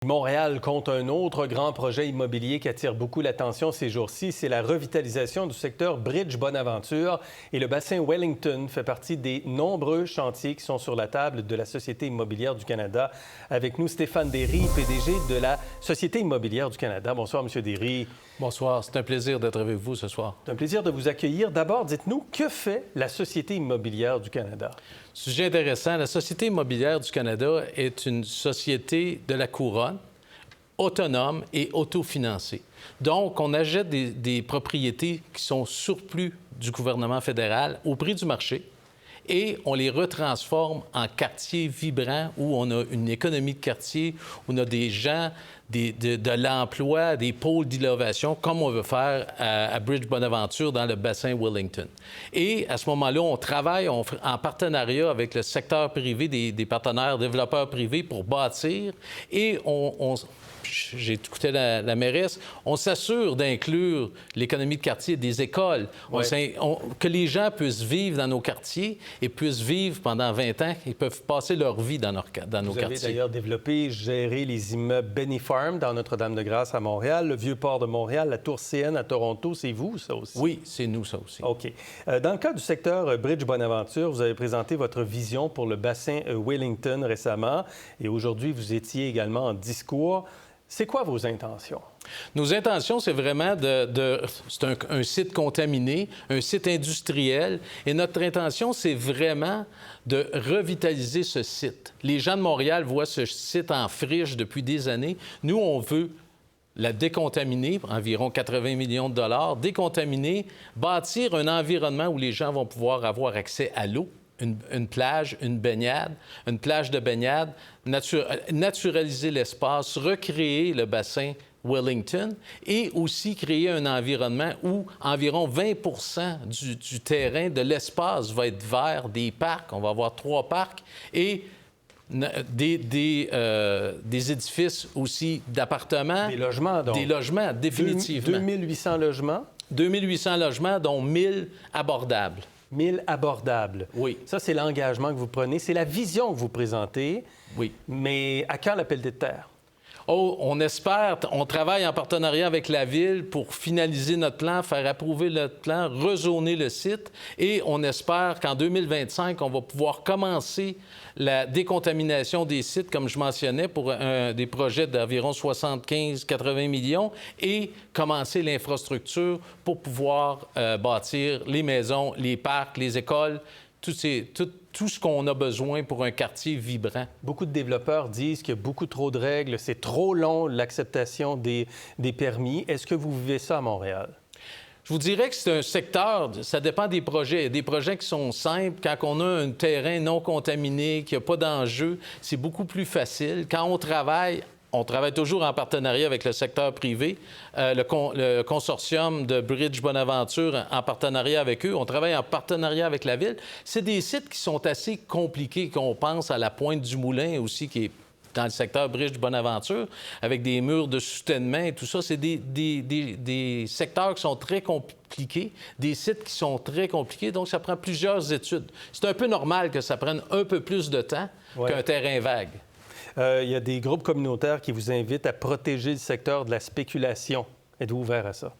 Montréal compte un autre grand projet immobilier qui attire beaucoup l'attention ces jours-ci. C'est la revitalisation du secteur Bridge-Bonaventure. Et le bassin Wellington fait partie des nombreux chantiers qui sont sur la table de la Société immobilière du Canada. Avec nous, Stéphane Derry, PDG de la Société immobilière du Canada. Bonsoir, M. Derry. Bonsoir. C'est un plaisir d'être avec vous ce soir. C'est un plaisir de vous accueillir. D'abord, dites-nous, que fait la Société immobilière du Canada? Sujet intéressant. La Société immobilière du Canada est une société de la couronne, autonome et autofinancée. Donc, on achète des propriétés qui sont surplus du gouvernement fédéral au prix du marché et on les retransforme en quartiers vibrants où on a une économie de quartier, où on a des gens, de l'emploi, des pôles d'innovation, comme on veut faire à Bridge-Bonaventure dans le bassin Wellington. Et à ce moment-là, on travaille en partenariat avec le secteur privé, des partenaires développeurs privés pour bâtir et j'ai écouté la mairesse, on s'assure d'inclure l'économie de quartier des écoles, que les gens puissent vivre dans nos quartiers et puissent vivre pendant 20 ans, ils peuvent passer leur vie dans nos quartiers. Vous avez d'ailleurs développé, géré les immeubles Benny Farm dans Notre-Dame-de-Grâce à Montréal, le Vieux-Port de Montréal, la Tour CN à Toronto. C'est vous, ça aussi? Oui, c'est nous, ça aussi. OK. Dans le cas du secteur Bridge-Bonaventure, vous avez présenté votre vision pour le bassin Wellington récemment et aujourd'hui, vous étiez également en discours. C'est quoi vos intentions? Nos intentions, c'est vraiment c'est un site contaminé, un site industriel. Et notre intention, c'est vraiment de revitaliser ce site. Les gens de Montréal voient ce site en friche depuis des années. Nous, on veut la décontaminer, environ 80 millions de dollars, décontaminer, bâtir un environnement où les gens vont pouvoir avoir accès à l'eau. Une plage, une plage de baignade, naturaliser l'espace, recréer le bassin Wellington et aussi créer un environnement où environ 20 du terrain, de l'espace va être vert, des parcs, on va avoir 3 parcs, et des édifices aussi d'appartements. Des logements, donc. Des logements, définitivement. 2800 logements? 2800 logements, dont 1000 abordables. 1000 abordables. Oui. Ça, c'est l'engagement que vous prenez. C'est la vision que vous présentez. Oui. Mais à quand l'appel des terres? Oh, on espère. On travaille en partenariat avec la Ville pour finaliser notre plan, faire approuver notre plan, rezoner le site. Et on espère qu'en 2025, on va pouvoir commencer la décontamination des sites, comme je mentionnais, pour des projets d'environ 75-80 millions et commencer l'infrastructure pour pouvoir bâtir les maisons, les parcs, les écoles, tout ce qu'on a besoin pour un quartier vibrant. Beaucoup de développeurs disent qu'il y a beaucoup trop de règles, c'est trop long l'acceptation des permis. Est-ce que vous vivez ça à Montréal? Je vous dirais que c'est un secteur, ça dépend des projets. Il y a des projets qui sont simples. Quand on a un terrain non contaminé, qu'il n'y a pas d'enjeu, c'est beaucoup plus facile. Quand on travaille toujours en partenariat avec le secteur privé. Le consortium de Bridge-Bonaventure, en partenariat avec eux. On travaille en partenariat avec la Ville. C'est des sites qui sont assez compliqués, qu'on pense à la Pointe-du-Moulin aussi, qui est dans le secteur Bridge-Bonaventure, avec des murs de soutènement et tout ça. C'est des secteurs qui sont très compliqués, des sites qui sont très compliqués, donc ça prend plusieurs études. C'est un peu normal que ça prenne un peu plus de temps qu'un terrain vague. Il y a des groupes communautaires qui vous invitent à protéger le secteur de la spéculation. Êtes-vous ouvert à ça?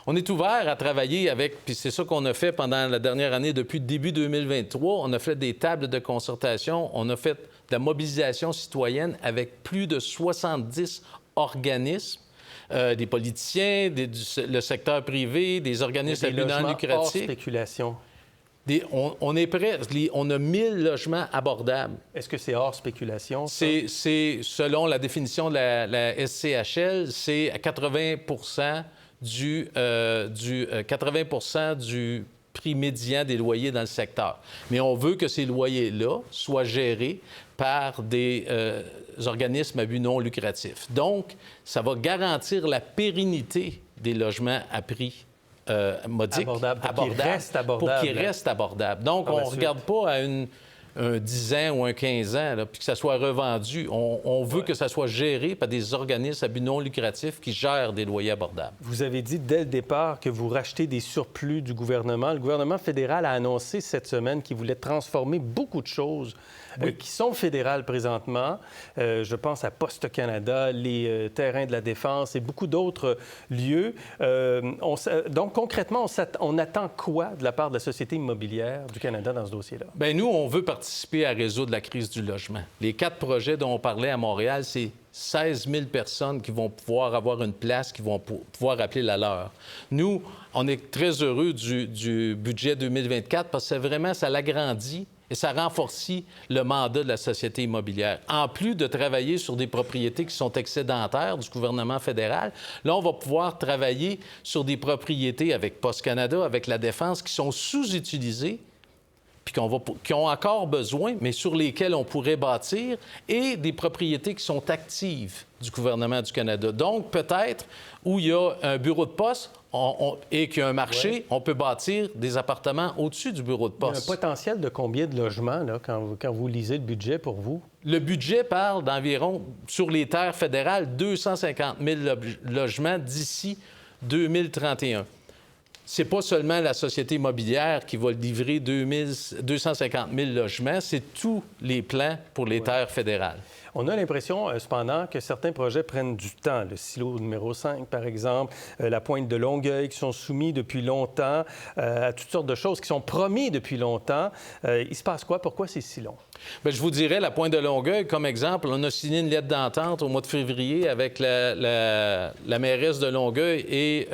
On est ouvert à travailler avec, puis c'est ça qu'on a fait pendant la dernière année, depuis début 2023. On a fait des tables de concertation, on a fait de la mobilisation citoyenne avec plus de 70 organismes, des politiciens, le secteur privé, des organismes à but non lucratif. Hors spéculation. On est prêt. On a 1000 logements abordables. Est-ce que c'est hors spéculation, ça? C'est selon la définition de la SCHL, c'est à 80 du prix médian des loyers dans le secteur. Mais on veut que ces loyers-là soient gérés par des organismes à but non lucratif. Donc, ça va garantir la pérennité des logements à prix modique, abordable, pour qu'ils restent abordables. Donc, on ne regarde pas à un 10 ans ou un 15 ans, là, puis que ça soit revendu. On veut que ça soit géré par des organismes à but non lucratif qui gèrent des loyers abordables. Vous avez dit dès le départ que vous rachetez des surplus du gouvernement. Le gouvernement fédéral a annoncé cette semaine qu'il voulait transformer beaucoup de choses qui sont fédérales présentement. Je pense à Poste Canada, les terrains de la Défense et beaucoup d'autres lieux. Donc, concrètement, on attend quoi de la part de la Société immobilière du Canada dans ce dossier-là? Bien, nous, on veut participer à résoudre la crise du logement. Les 4 projets dont on parlait à Montréal, c'est 16 000 personnes qui vont pouvoir avoir une place, qui vont pouvoir appeler la leur. Nous, on est très heureux du budget 2024 parce que vraiment, ça l'agrandit et ça renforce le mandat de la Société immobilière. En plus de travailler sur des propriétés qui sont excédentaires du gouvernement fédéral, là, on va pouvoir travailler sur des propriétés avec Poste Canada, avec la Défense, qui sont sous-utilisées puis qui ont encore besoin, mais sur lesquels on pourrait bâtir, et des propriétés qui sont actives du gouvernement du Canada. Donc, peut-être, où il y a un bureau de poste et qu'il y a un marché, on peut bâtir des appartements au-dessus du bureau de poste. Il y a un potentiel de combien de logements, là, quand vous lisez le budget pour vous? Le budget parle d'environ, sur les terres fédérales, 250 000 logements d'ici 2031. C'est pas seulement la Société immobilière qui va livrer 250 000 logements, c'est tous les plans pour les terres fédérales. On a l'impression, cependant, que certains projets prennent du temps. Le silo numéro 5, par exemple, la pointe de Longueuil, qui sont soumis depuis longtemps à toutes sortes de choses qui sont promis depuis longtemps. Il se passe quoi? Pourquoi c'est si long? Bien, je vous dirais, la pointe de Longueuil, comme exemple, on a signé une lettre d'entente au mois de février avec la mairesse de Longueuil et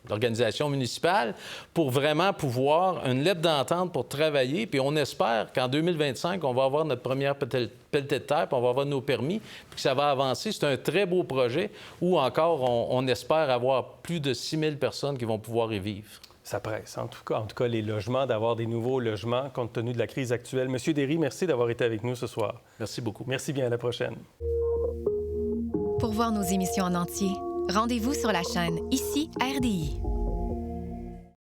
l'organisation municipale pour vraiment pouvoir une lettre d'entente pour travailler. Puis on espère qu'en 2025, on va avoir notre première pelletée de terre, puis on va avoir nos permis, puis que ça va avancer. C'est un très beau projet où encore on espère avoir plus de 6 000 personnes qui vont pouvoir y vivre. Ça presse, en tout cas, les logements, d'avoir des nouveaux logements compte tenu de la crise actuelle. Monsieur Derry, merci d'avoir été avec nous ce soir. Merci beaucoup. Merci bien, à la prochaine. Pour voir nos émissions en entier, rendez-vous sur la chaîne Ici RDI.